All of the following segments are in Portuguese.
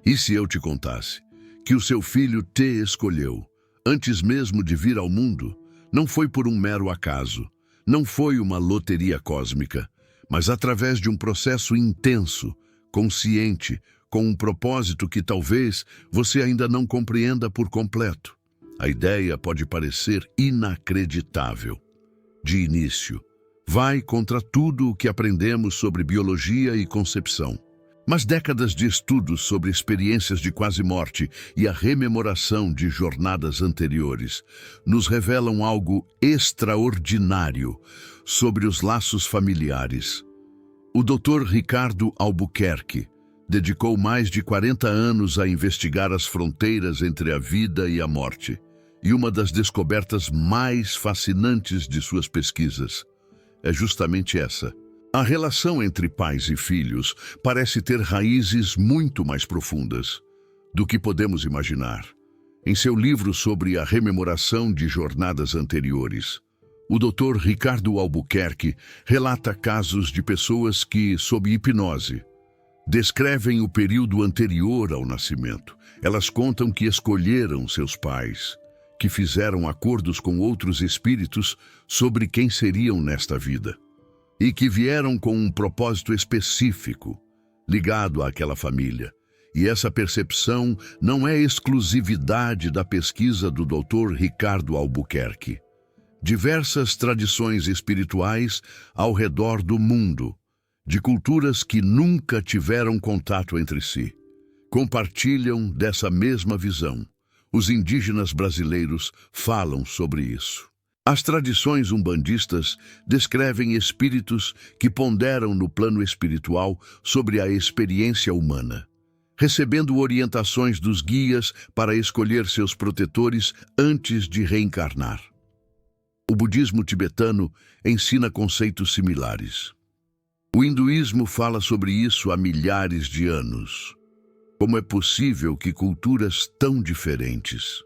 E se eu te contasse que o seu filho te escolheu, antes mesmo de vir ao mundo, não foi por um mero acaso, não foi uma loteria cósmica, mas através de um processo intenso, consciente, com um propósito que talvez você ainda não compreenda por completo. A ideia pode parecer inacreditável. De início, vai contra tudo o que aprendemos sobre biologia e concepção. Mas décadas de estudos sobre experiências de quase morte e a rememoração de jornadas anteriores nos revelam algo extraordinário sobre os laços familiares. O Dr. Ricardo Albuquerque dedicou mais de 40 anos a investigar as fronteiras entre a vida e a morte, e uma das descobertas mais fascinantes de suas pesquisas é justamente essa. A relação entre pais e filhos parece ter raízes muito mais profundas do que podemos imaginar. Em seu livro sobre a rememoração de jornadas anteriores, o Dr. Ricardo Albuquerque relata casos de pessoas que, sob hipnose, descrevem o período anterior ao nascimento. Elas contam que escolheram seus pais, que fizeram acordos com outros espíritos sobre quem seriam nesta vida, e que vieram com um propósito específico, ligado àquela família. E essa percepção não é exclusividade da pesquisa do Dr. Ricardo Albuquerque. Diversas tradições espirituais ao redor do mundo, de culturas que nunca tiveram contato entre si, compartilham dessa mesma visão. Os indígenas brasileiros falam sobre isso. As tradições umbandistas descrevem espíritos que ponderam no plano espiritual sobre a experiência humana, recebendo orientações dos guias para escolher seus protetores antes de reencarnar. O budismo tibetano ensina conceitos similares. O hinduísmo fala sobre isso há milhares de anos. Como é possível que culturas tão diferentes,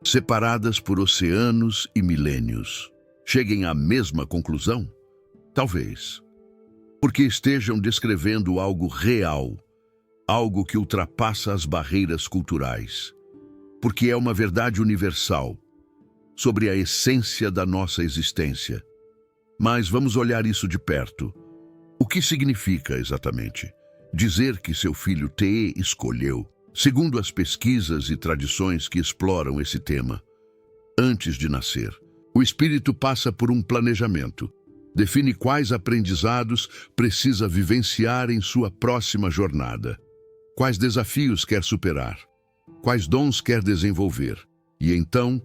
separadas por oceanos e milênios, cheguem à mesma conclusão? Talvez porque estejam descrevendo algo real, algo que ultrapassa as barreiras culturais, porque é uma verdade universal sobre a essência da nossa existência. Mas vamos olhar isso de perto. O que significa exatamente dizer que seu filho te escolheu? Segundo as pesquisas e tradições que exploram esse tema, antes de nascer, o espírito passa por um planejamento, define quais aprendizados precisa vivenciar em sua próxima jornada, quais desafios quer superar, quais dons quer desenvolver, e então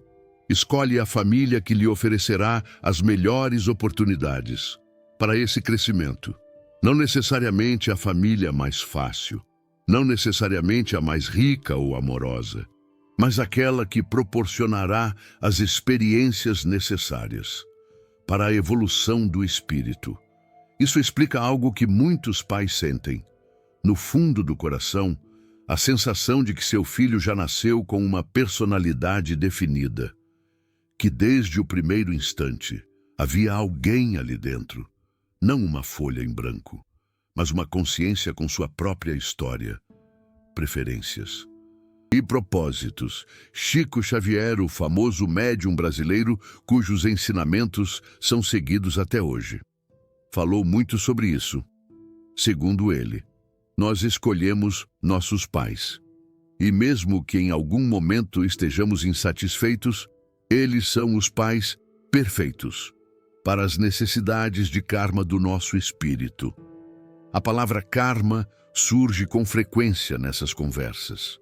escolhe a família que lhe oferecerá as melhores oportunidades para esse crescimento. Não necessariamente a família mais fácil, não necessariamente a mais rica ou amorosa, mas aquela que proporcionará as experiências necessárias para a evolução do espírito. Isso explica algo que muitos pais sentem. No fundo do coração, a sensação de que seu filho já nasceu com uma personalidade definida, que desde o primeiro instante havia alguém ali dentro, não uma folha em branco, mas uma consciência com sua própria história, preferências e propósitos. Chico Xavier, o famoso médium brasileiro, cujos ensinamentos são seguidos até hoje, falou muito sobre isso. Segundo ele, nós escolhemos nossos pais, e mesmo que em algum momento estejamos insatisfeitos, eles são os pais perfeitos para as necessidades de karma do nosso espírito. A palavra karma surge com frequência nessas conversas.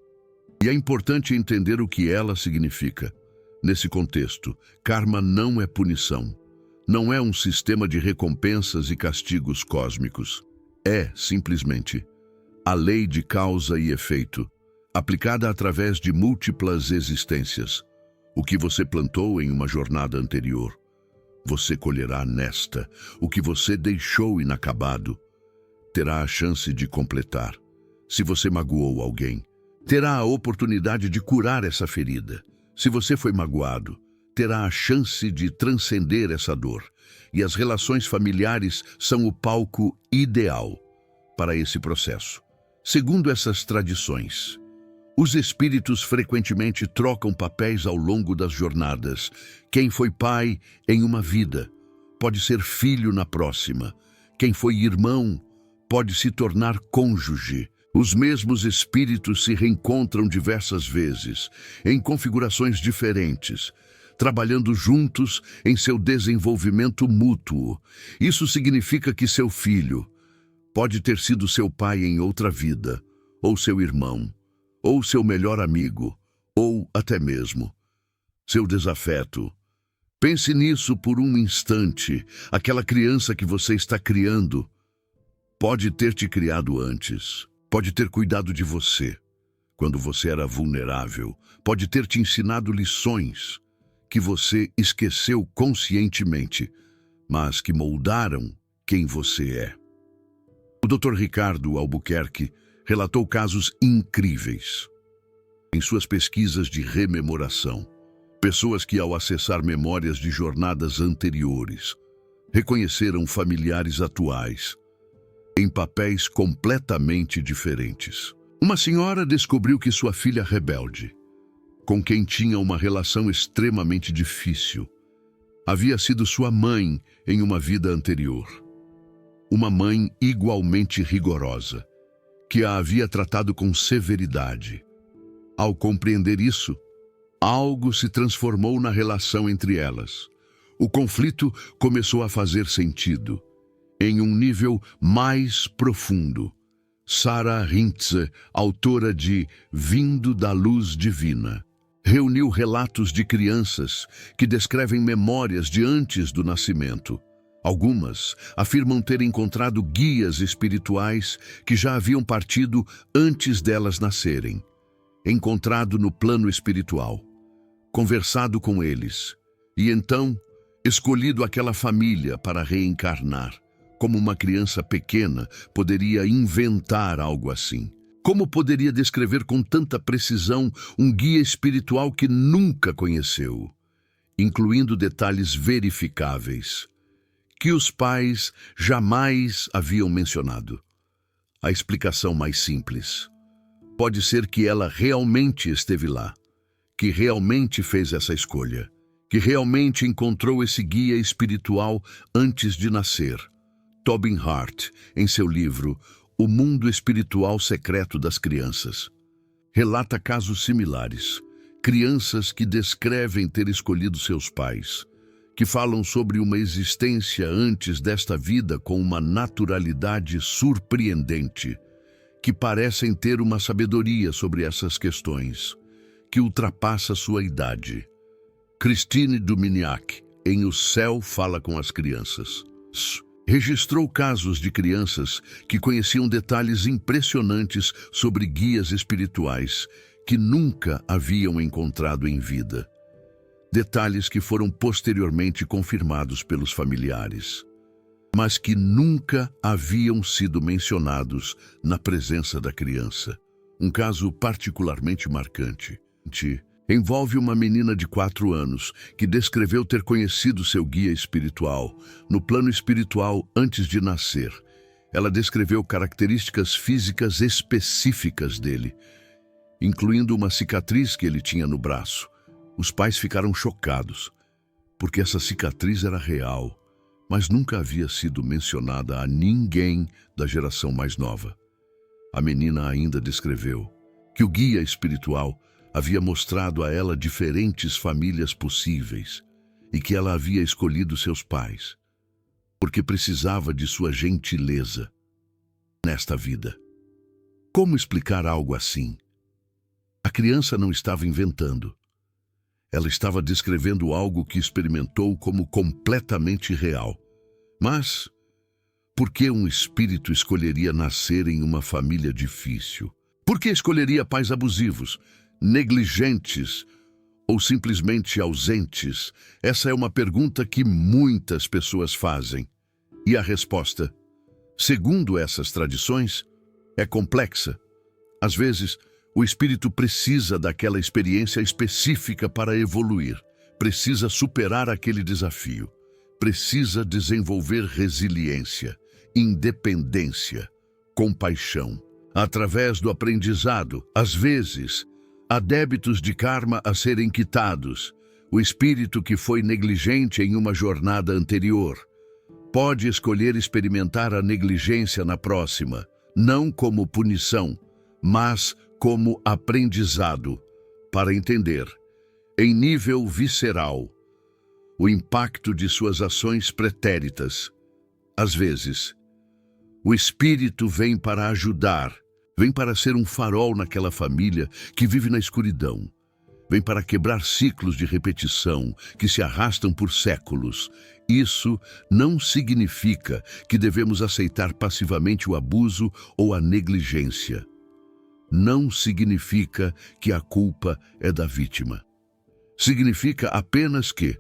E é importante entender o que ela significa. Nesse contexto, karma não é punição. Não é um sistema de recompensas e castigos cósmicos. É, simplesmente, a lei de causa e efeito, aplicada através de múltiplas existências. O que você plantou em uma jornada anterior, você colherá nesta. O que você deixou inacabado, terá a chance de completar. Se você magoou alguém, terá a oportunidade de curar essa ferida. Se você foi magoado, terá a chance de transcender essa dor. E as relações familiares são o palco ideal para esse processo. Segundo essas tradições, os espíritos frequentemente trocam papéis ao longo das jornadas. Quem foi pai em uma vida pode ser filho na próxima. Quem foi irmão pode se tornar cônjuge. Os mesmos espíritos se reencontram diversas vezes, em configurações diferentes, trabalhando juntos em seu desenvolvimento mútuo. Isso significa que seu filho pode ter sido seu pai em outra vida, ou seu irmão, ou seu melhor amigo, ou até mesmo seu desafeto. Pense nisso por um instante. Aquela criança que você está criando pode ter te criado antes, pode ter cuidado de você quando você era vulnerável, pode ter te ensinado lições que você esqueceu conscientemente, mas que moldaram quem você é. O Dr. Ricardo Albuquerque relatou casos incríveis em suas pesquisas de rememoração. Pessoas que, ao acessar memórias de jornadas anteriores, reconheceram familiares atuais em papéis completamente diferentes. Uma senhora descobriu que sua filha rebelde, com quem tinha uma relação extremamente difícil, havia sido sua mãe em uma vida anterior. Uma mãe igualmente rigorosa, que a havia tratado com severidade. Ao compreender isso, algo se transformou na relação entre elas. O conflito começou a fazer sentido, em um nível mais profundo. Sarah Hintze, autora de Vindo da Luz Divina, reuniu relatos de crianças que descrevem memórias de antes do nascimento. Algumas afirmam ter encontrado guias espirituais que já haviam partido antes delas nascerem, encontrado no plano espiritual, conversado com eles e então escolhido aquela família para reencarnar. Como uma criança pequena poderia inventar algo assim? Como poderia descrever com tanta precisão um guia espiritual que nunca conheceu, incluindo detalhes verificáveis que os pais jamais haviam mencionado? A explicação mais simples pode ser que ela realmente esteve lá, que realmente fez essa escolha, que realmente encontrou esse guia espiritual antes de nascer. Tobin Hart, em seu livro O Mundo Espiritual Secreto das Crianças, relata casos similares. Crianças que descrevem ter escolhido seus pais, que falam sobre uma existência antes desta vida com uma naturalidade surpreendente, que parecem ter uma sabedoria sobre essas questões, que ultrapassa sua idade. Christine Dominiak, em O Céu Fala com as Crianças, registrou casos de crianças que conheciam detalhes impressionantes sobre guias espirituais que nunca haviam encontrado em vida. Detalhes que foram posteriormente confirmados pelos familiares, mas que nunca haviam sido mencionados na presença da criança. Um caso particularmente marcante envolve uma menina de 4 anos que descreveu ter conhecido seu guia espiritual no plano espiritual antes de nascer. Ela descreveu características físicas específicas dele, incluindo uma cicatriz que ele tinha no braço. Os pais ficaram chocados, porque essa cicatriz era real, mas nunca havia sido mencionada a ninguém da geração mais nova. A menina ainda descreveu que o guia espiritual havia mostrado a ela diferentes famílias possíveis e que ela havia escolhido seus pais porque precisava de sua gentileza nesta vida. Como explicar algo assim? A criança não estava inventando. Ela estava descrevendo algo que experimentou como completamente real. Mas por que um espírito escolheria nascer em uma família difícil? Por que escolheria pais abusivos, negligentes ou simplesmente ausentes? Essa é uma pergunta que muitas pessoas fazem. E a resposta, segundo essas tradições, é complexa. Às vezes, o espírito precisa daquela experiência específica para evoluir, precisa superar aquele desafio, precisa desenvolver resiliência, independência, compaixão. através do aprendizado. Às vezes, há débitos de karma a serem quitados. O espírito que foi negligente em uma jornada anterior pode escolher experimentar a negligência na próxima, não como punição, mas como aprendizado, para entender, em nível visceral, o impacto de suas ações pretéritas. Às vezes, o espírito vem para ajudar, vem para ser um farol naquela família que vive na escuridão. Vem para quebrar ciclos de repetição que se arrastam por séculos. Isso não significa que devemos aceitar passivamente o abuso ou a negligência. Não significa que a culpa é da vítima. Significa apenas que,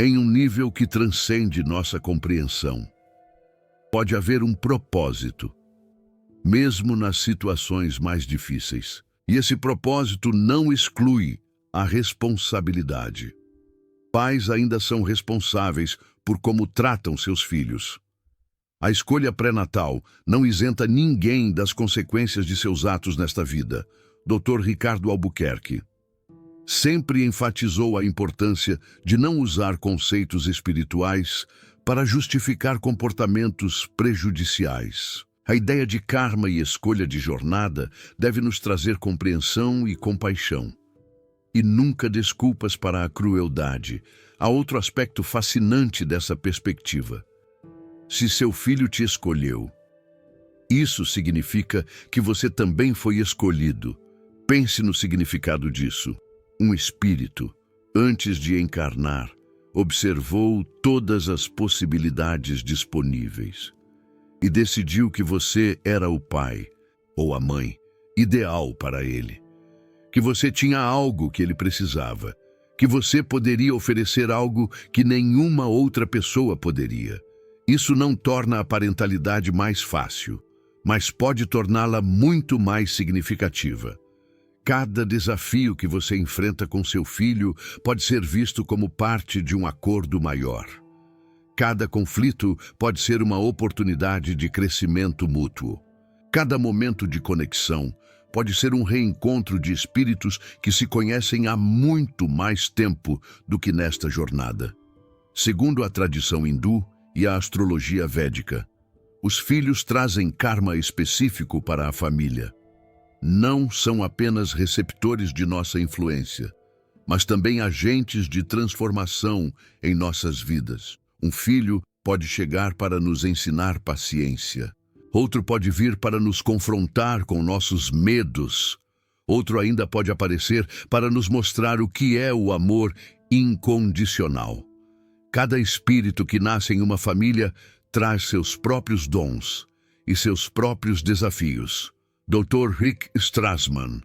em um nível que transcende nossa compreensão, pode haver um propósito, mesmo nas situações mais difíceis. E esse propósito não exclui a responsabilidade. Pais ainda são responsáveis por como tratam seus filhos. A escolha pré-natal não isenta ninguém das consequências de seus atos nesta vida. Dr. Ricardo Albuquerque sempre enfatizou a importância de não usar conceitos espirituais para justificar comportamentos prejudiciais. A ideia de karma e escolha de jornada deve nos trazer compreensão e compaixão. E nunca desculpas para a crueldade. Há outro aspecto fascinante dessa perspectiva. Se seu filho te escolheu, isso significa que você também foi escolhido. Pense no significado disso. Um espírito, antes de encarnar, observou todas as possibilidades disponíveis e decidiu que você era o pai ou a mãe ideal para ele, que você tinha algo que ele precisava, que você poderia oferecer algo que nenhuma outra pessoa poderia. Isso não torna a parentalidade mais fácil, mas pode torná-la muito mais significativa. Cada desafio que você enfrenta com seu filho pode ser visto como parte de um acordo maior. Cada conflito pode ser uma oportunidade de crescimento mútuo. Cada momento de conexão pode ser um reencontro de espíritos que se conhecem há muito mais tempo do que nesta jornada. Segundo a tradição hindu e a astrologia védica, os filhos trazem karma específico para a família. Não são apenas receptores de nossa influência, mas também agentes de transformação em nossas vidas. Um filho pode chegar para nos ensinar paciência. Outro pode vir para nos confrontar com nossos medos. Outro ainda pode aparecer para nos mostrar o que é o amor incondicional. Cada espírito que nasce em uma família traz seus próprios dons e seus próprios desafios. Dr. Rick Strassman,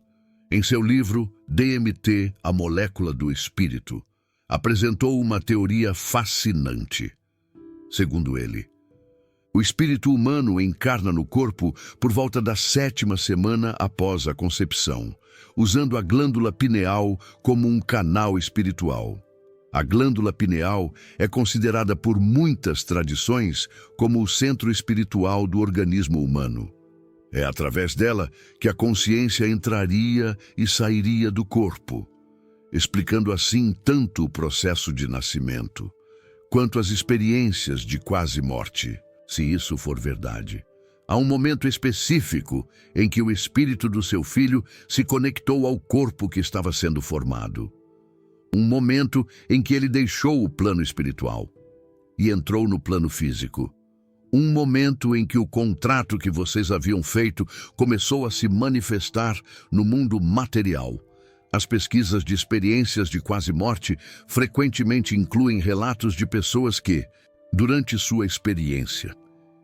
em seu livro DMT, a molécula do espírito, apresentou uma teoria fascinante. Segundo ele, o espírito humano encarna no corpo por volta da 7ª semana após a concepção, usando a glândula pineal como um canal espiritual. A glândula pineal é considerada por muitas tradições como o centro espiritual do organismo humano. É através dela que a consciência entraria e sairia do corpo, explicando assim tanto o processo de nascimento, quanto as experiências de quase morte, se isso for verdade. Há um momento específico em que o espírito do seu filho se conectou ao corpo que estava sendo formado. Um momento em que ele deixou o plano espiritual e entrou no plano físico. Um momento em que o contrato que vocês haviam feito começou a se manifestar no mundo material. As pesquisas de experiências de quase morte frequentemente incluem relatos de pessoas que, durante sua experiência,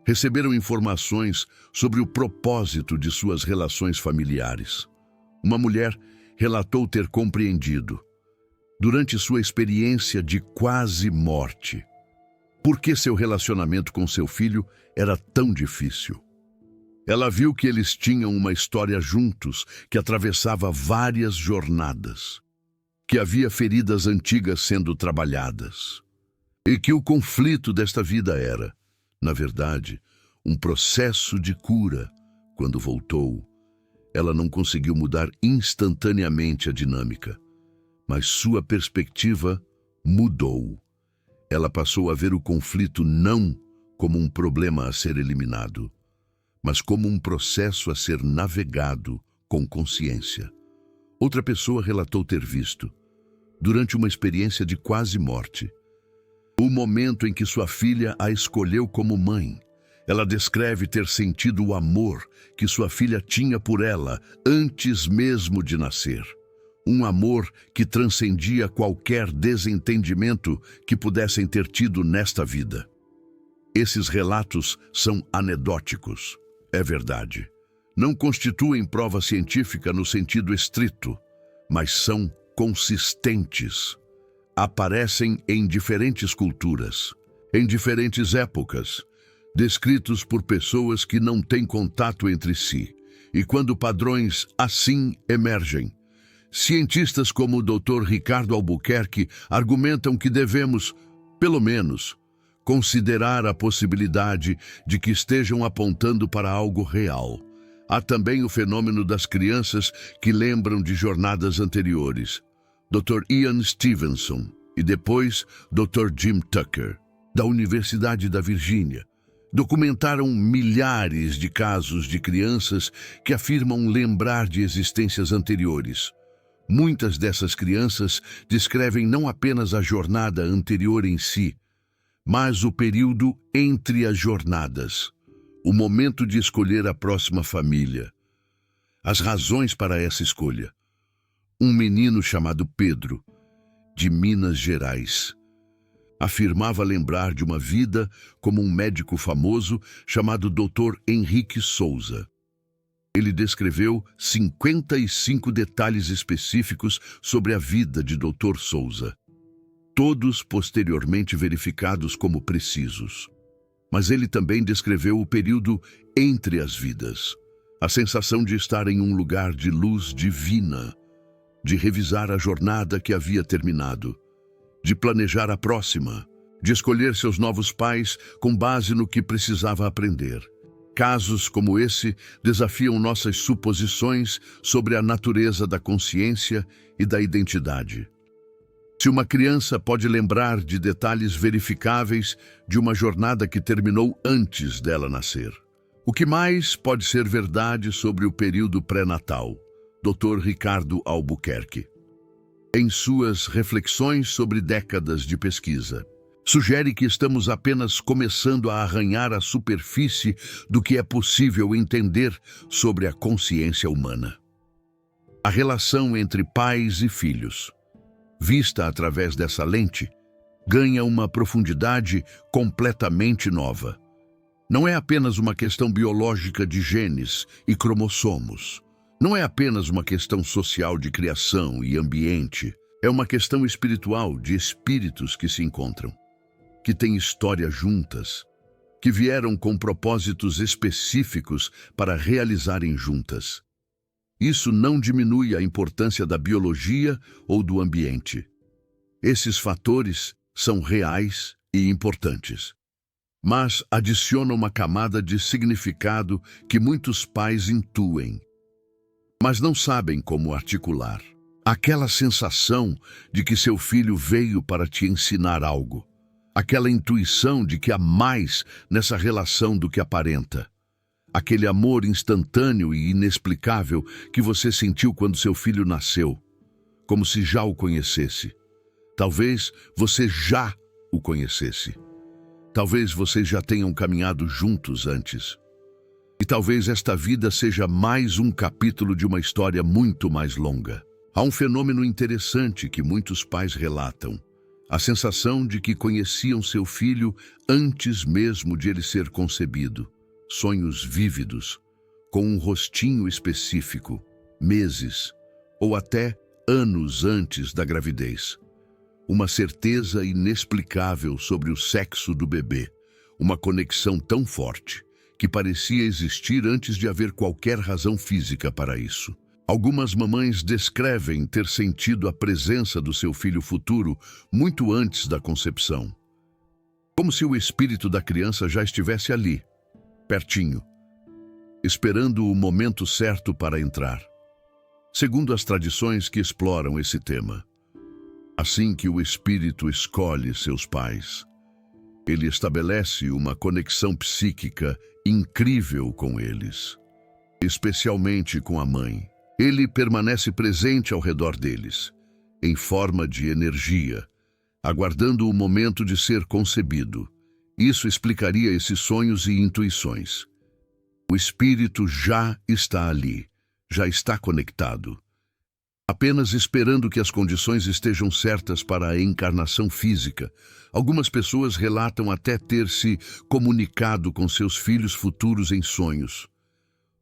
receberam informações sobre o propósito de suas relações familiares. Uma mulher relatou ter compreendido, durante sua experiência de quase morte, por que seu relacionamento com seu filho era tão difícil. Ela viu que eles tinham uma história juntos que atravessava várias jornadas, que havia feridas antigas sendo trabalhadas, e que o conflito desta vida era, na verdade, um processo de cura quando voltou, ela não conseguiu mudar instantaneamente a dinâmica, mas sua perspectiva mudou. Ela passou a ver o conflito não como um problema a ser eliminado, mas como um processo a ser navegado com consciência. Outra pessoa relatou ter visto, durante uma experiência de quase morte, o momento em que sua filha a escolheu como mãe. Ela descreve ter sentido o amor que sua filha tinha por ela antes mesmo de nascer. Um amor que transcendia qualquer desentendimento que pudessem ter tido nesta vida. Esses relatos são anedóticos, é verdade. Não constituem prova científica no sentido estrito, mas são consistentes. Aparecem em diferentes culturas, em diferentes épocas, descritos por pessoas que não têm contato entre si. E quando padrões assim emergem, cientistas como o Dr. Ricardo Albuquerque argumentam que devemos, pelo menos, considerar a possibilidade de que estejam apontando para algo real. Há também o fenômeno das crianças que lembram de jornadas anteriores. Dr. Ian Stevenson e depois Dr. Jim Tucker, da Universidade da Virgínia, documentaram milhares de casos de crianças que afirmam lembrar de existências anteriores. Muitas dessas crianças descrevem não apenas a jornada anterior em si, mas o período entre as jornadas, o momento de escolher a próxima família, as razões para essa escolha. Um menino chamado Pedro, de Minas Gerais, afirmava lembrar de uma vida como um médico famoso chamado Dr. Henrique Souza. Ele descreveu 55 detalhes específicos sobre a vida de Dr. Souza, todos posteriormente verificados como precisos. Mas ele também descreveu o período entre as vidas, a sensação de estar em um lugar de luz divina, de revisar a jornada que havia terminado, de planejar a próxima, de escolher seus novos pais com base no que precisava aprender. Casos como esse desafiam nossas suposições sobre a natureza da consciência e da identidade. Se uma criança pode lembrar de detalhes verificáveis de uma jornada que terminou antes dela nascer, o que mais pode ser verdade sobre o período pré-natal? Dr. Ricardo Albuquerque, em suas reflexões sobre décadas de pesquisa, sugere que estamos apenas começando a arranhar a superfície do que é possível entender sobre a consciência humana. A relação entre pais e filhos, vista através dessa lente, ganha uma profundidade completamente nova. Não é apenas uma questão biológica de genes e cromossomos. Não é apenas uma questão social de criação e ambiente. É uma questão espiritual de espíritos que se encontram, que têm história juntas, que vieram com propósitos específicos para realizarem juntas. Isso não diminui a importância da biologia ou do ambiente. Esses fatores são reais e importantes, mas adicionam uma camada de significado que muitos pais intuem, mas não sabem como articular. Aquela sensação de que seu filho veio para te ensinar algo. Aquela intuição de que há mais nessa relação do que aparenta. Aquele amor instantâneo e inexplicável que você sentiu quando seu filho nasceu, como se já o conhecesse. Talvez você já o conhecesse. Talvez vocês já tenham caminhado juntos antes. E talvez esta vida seja mais um capítulo de uma história muito mais longa. Há um fenômeno interessante que muitos pais relatam. A sensação de que conheciam seu filho antes mesmo de ele ser concebido. Sonhos vívidos, com um rostinho específico, meses ou até anos antes da gravidez. Uma certeza inexplicável sobre o sexo do bebê. Uma conexão tão forte que parecia existir antes de haver qualquer razão física para isso. Algumas mamães descrevem ter sentido a presença do seu filho futuro muito antes da concepção, como se o espírito da criança já estivesse ali, pertinho. esperando o momento certo para entrar. Segundo as tradições que exploram esse tema, assim que o espírito escolhe seus pais, ele estabelece uma conexão psíquica incrível com eles, especialmente com a mãe. Ele permanece presente ao redor deles, em forma de energia, aguardando o momento de ser concebido. Isso explicaria esses sonhos e intuições. O espírito já está ali, já está conectado, apenas esperando que as condições estejam certas para a encarnação física. Algumas pessoas relatam até ter se comunicado com seus filhos futuros em sonhos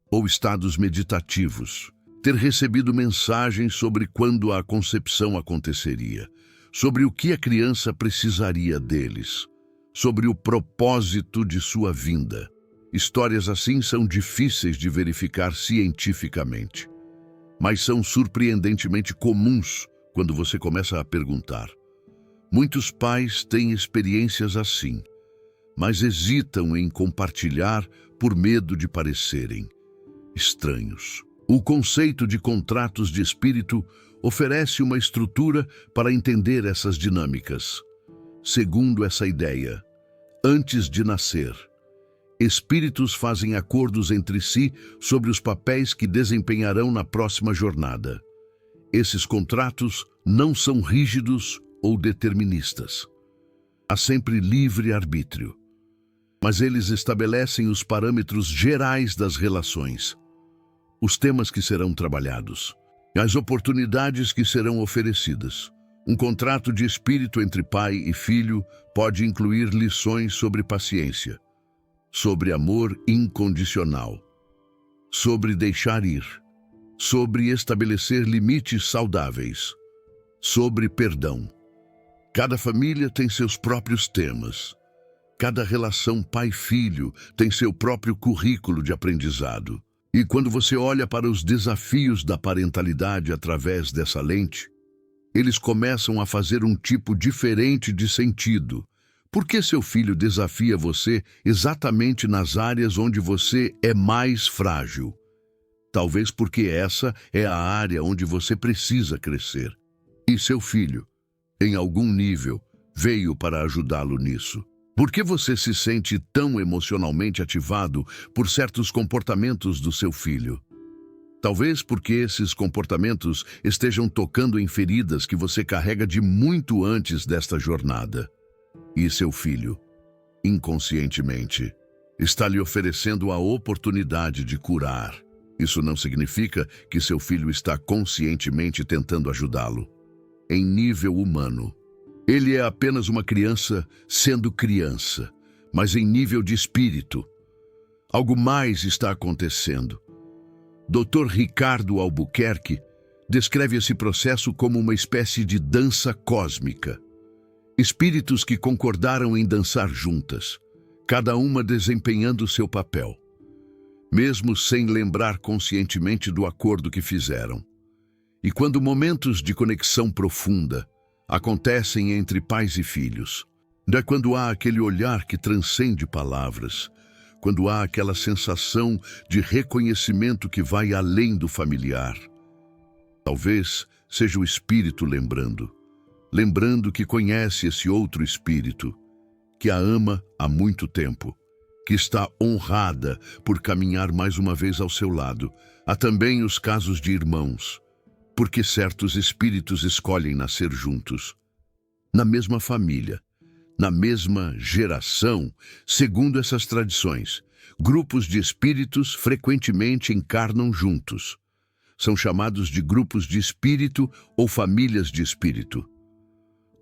ou estados meditativos, ter recebido mensagens sobre quando a concepção aconteceria, sobre o que a criança precisaria deles, sobre o propósito de sua vinda. Histórias assim são difíceis de verificar cientificamente, mas são surpreendentemente comuns quando você começa a perguntar. Muitos pais têm experiências assim, mas hesitam em compartilhar por medo de parecerem estranhos. O conceito de contratos de espírito oferece uma estrutura para entender essas dinâmicas. Segundo essa ideia, antes de nascer, espíritos fazem acordos entre si sobre os papéis que desempenharão na próxima jornada. Esses contratos não são rígidos ou deterministas. Há sempre livre arbítrio, mas eles estabelecem os parâmetros gerais das relações, os temas que serão trabalhados, as oportunidades que serão oferecidas. Um contrato de espírito entre pai e filho pode incluir lições sobre paciência, sobre amor incondicional, sobre deixar ir, sobre estabelecer limites saudáveis, sobre perdão. Cada família tem seus próprios temas. Cada relação pai-filho tem seu próprio currículo de aprendizado. E quando você olha para os desafios da parentalidade através dessa lente, eles começam a fazer um tipo diferente de sentido. Por que seu filho desafia você exatamente nas áreas onde você é mais frágil? Talvez porque essa é a área onde você precisa crescer. E seu filho, em algum nível, veio para ajudá-lo nisso. Por que você se sente tão emocionalmente ativado por certos comportamentos do seu filho? Talvez porque esses comportamentos estejam tocando em feridas que você carrega de muito antes desta jornada. E seu filho, inconscientemente, está lhe oferecendo a oportunidade de curar. Isso não significa que seu filho está conscientemente tentando ajudá-lo. Em nível humano, ele é apenas uma criança sendo criança, mas em nível de espírito, algo mais está acontecendo. Dr. Ricardo Albuquerque descreve esse processo como uma espécie de dança cósmica. Espíritos que concordaram em dançar juntas, cada uma desempenhando seu papel, mesmo sem lembrar conscientemente do acordo que fizeram. E quando momentos de conexão profunda acontecem entre pais e filhos, é quando há aquele olhar que transcende palavras, quando há aquela sensação de reconhecimento que vai além do familiar. Talvez seja o espírito lembrando que conhece esse outro espírito, que a ama há muito tempo, que está honrada por caminhar mais uma vez ao seu lado. Há também os casos de irmãos, porque certos espíritos escolhem nascer juntos, na mesma família, na mesma geração. Segundo essas tradições, grupos de espíritos frequentemente encarnam juntos. São chamados de grupos de espírito ou famílias de espírito.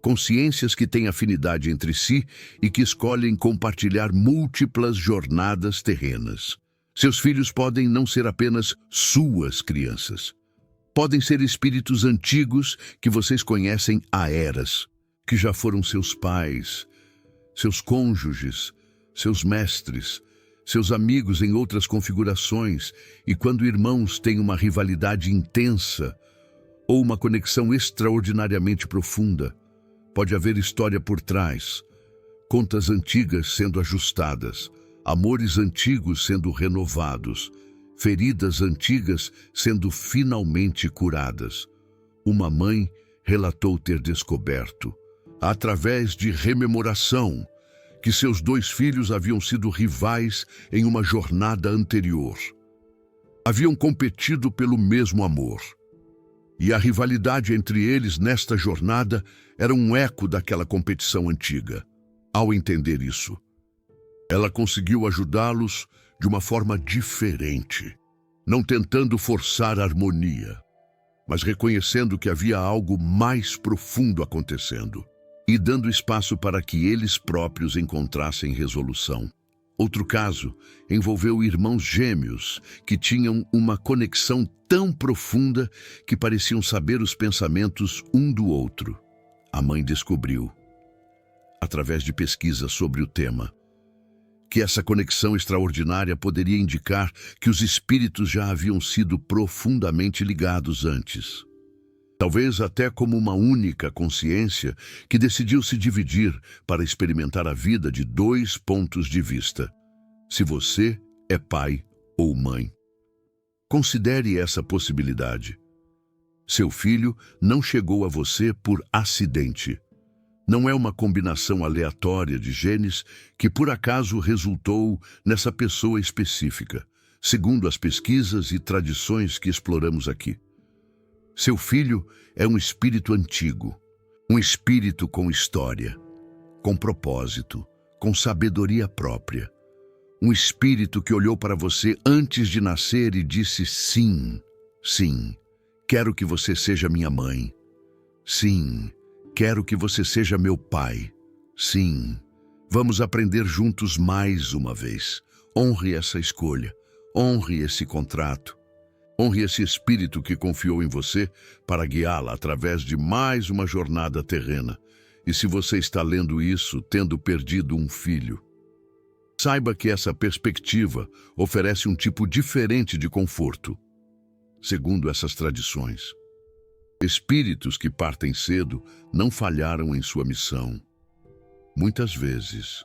Consciências que têm afinidade entre si e que escolhem compartilhar múltiplas jornadas terrenas. Seus filhos podem não ser apenas suas crianças. Podem ser espíritos antigos que vocês conhecem há eras, que já foram seus pais, seus cônjuges, seus mestres, seus amigos em outras configurações. E quando irmãos têm uma rivalidade intensa ou uma conexão extraordinariamente profunda, pode haver história por trás, contas antigas sendo ajustadas, amores antigos sendo renovados, feridas antigas sendo finalmente curadas. Uma mãe relatou ter descoberto, através de rememoração, que seus 2 filhos haviam sido rivais em uma jornada anterior. Haviam competido pelo mesmo amor. E a rivalidade entre eles nesta jornada era um eco daquela competição antiga. Ao entender isso, ela conseguiu ajudá-los de uma forma diferente, não tentando forçar a harmonia, mas reconhecendo que havia algo mais profundo acontecendo e dando espaço para que eles próprios encontrassem resolução. Outro caso envolveu irmãos gêmeos que tinham uma conexão tão profunda que pareciam saber os pensamentos um do outro. A mãe descobriu, através de pesquisas sobre o tema, que essa conexão extraordinária poderia indicar que os espíritos já haviam sido profundamente ligados antes. Talvez até como uma única consciência que decidiu se dividir para experimentar a vida de 2 pontos de vista. Se você é pai ou mãe, considere essa possibilidade. Seu filho não chegou a você por acidente. Não é uma combinação aleatória de genes que por acaso resultou nessa pessoa específica, segundo as pesquisas e tradições que exploramos aqui. Seu filho é um espírito antigo, um espírito com história, com propósito, com sabedoria própria. Um espírito que olhou para você antes de nascer e disse sim, sim, quero que você seja minha mãe. Sim, quero que você seja meu pai. Sim, vamos aprender juntos mais uma vez. Honre essa escolha, honre esse contrato. Honre esse espírito que confiou em você para guiá-la através de mais uma jornada terrena. E se você está lendo isso, tendo perdido um filho, saiba que essa perspectiva oferece um tipo diferente de conforto. Segundo essas tradições, espíritos que partem cedo não falharam em sua missão. Muitas vezes,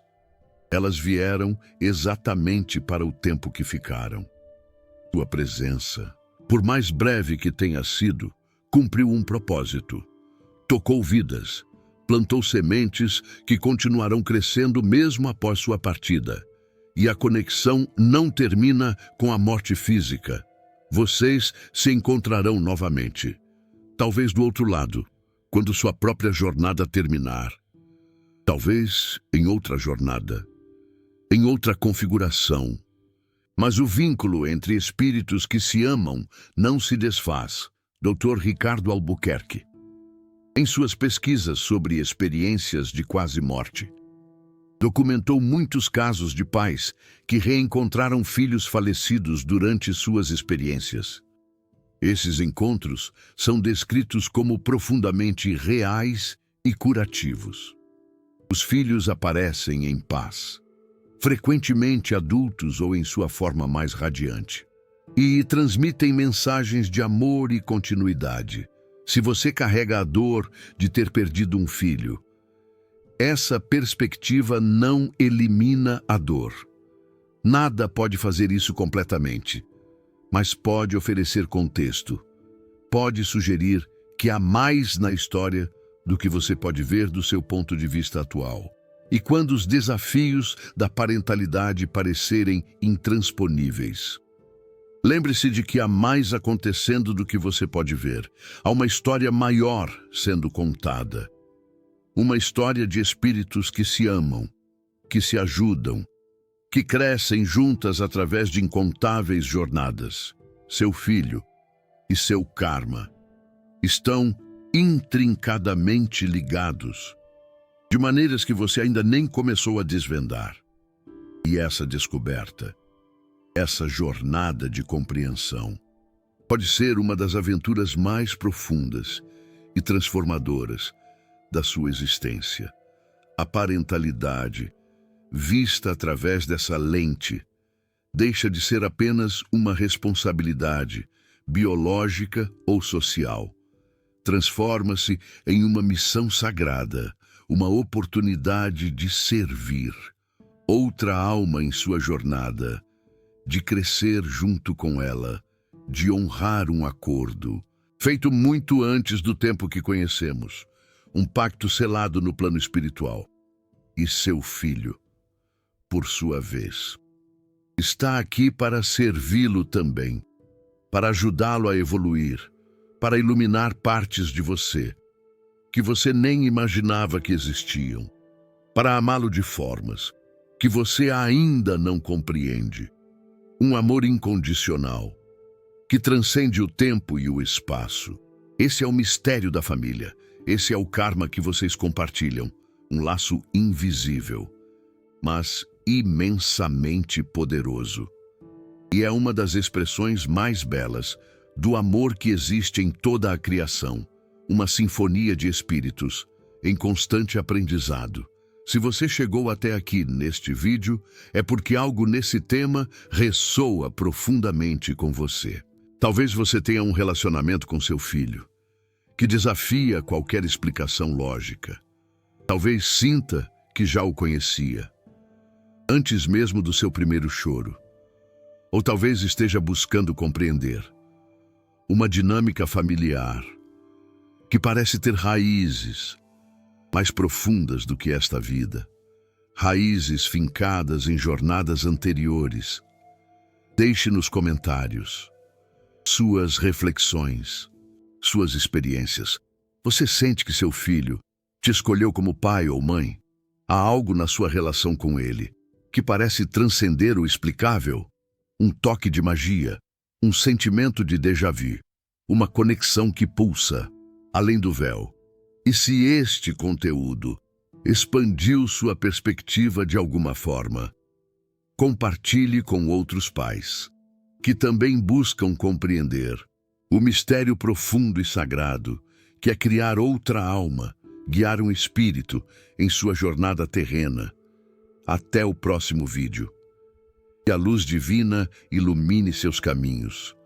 elas vieram exatamente para o tempo que ficaram. Sua presença, por mais breve que tenha sido, cumpriu um propósito. Tocou vidas, plantou sementes que continuarão crescendo mesmo após sua partida. E a conexão não termina com a morte física. Vocês se encontrarão novamente. Talvez do outro lado, quando sua própria jornada terminar. Talvez em outra jornada, em outra configuração. Mas o vínculo entre espíritos que se amam não se desfaz. Dr. Ricardo Albuquerque, em suas pesquisas sobre experiências de quase morte, documentou muitos casos de pais que reencontraram filhos falecidos durante suas experiências. Esses encontros são descritos como profundamente reais e curativos. Os filhos aparecem em paz, frequentemente adultos ou em sua forma mais radiante, e transmitem mensagens de amor e continuidade. Se você carrega a dor de ter perdido um filho, essa perspectiva não elimina a dor. Nada pode fazer isso completamente, mas pode oferecer contexto. Pode sugerir que há mais na história do que você pode ver do seu ponto de vista atual. E quando os desafios da parentalidade parecerem intransponíveis, lembre-se de que há mais acontecendo do que você pode ver. Há uma história maior sendo contada. Uma história de espíritos que se amam, que se ajudam, que crescem juntas através de incontáveis jornadas. Seu filho e seu karma estão intrincadamente ligados, de maneiras que você ainda nem começou a desvendar. E essa descoberta, essa jornada de compreensão, pode ser uma das aventuras mais profundas e transformadoras da sua existência. A parentalidade, vista através dessa lente, deixa de ser apenas uma responsabilidade biológica ou social. Transforma-se em uma missão sagrada, uma oportunidade de servir outra alma em sua jornada, de crescer junto com ela, de honrar um acordo, feito muito antes do tempo que conhecemos, um pacto selado no plano espiritual. E seu filho, por sua vez, está aqui para servi-lo também, para ajudá-lo a evoluir, para iluminar partes de você que você nem imaginava que existiam, para amá-lo de formas que você ainda não compreende. Um amor incondicional, que transcende o tempo e o espaço. Esse é o mistério da família. Esse é o karma que vocês compartilham. Um laço invisível, mas imensamente poderoso. E é uma das expressões mais belas do amor que existe em toda a criação. Uma sinfonia de espíritos em constante aprendizado. Se você chegou até aqui neste vídeo, é porque algo nesse tema ressoa profundamente com você. Talvez você tenha um relacionamento com seu filho que desafia qualquer explicação lógica. Talvez sinta que já o conhecia, antes mesmo do seu primeiro choro. Ou talvez esteja buscando compreender uma dinâmica familiar que parece ter raízes mais profundas do que esta vida, raízes fincadas em jornadas anteriores. Deixe nos comentários suas reflexões, suas experiências. Você sente que seu filho te escolheu como pai ou mãe? Há algo na sua relação com ele que parece transcender o explicável? Um toque de magia, um sentimento de déjà-vu, uma conexão que pulsa além do véu. E se este conteúdo expandiu sua perspectiva de alguma forma, compartilhe com outros pais que também buscam compreender o mistério profundo e sagrado que é criar outra alma, guiar um espírito em sua jornada terrena. Até o próximo vídeo. Que a luz divina ilumine seus caminhos.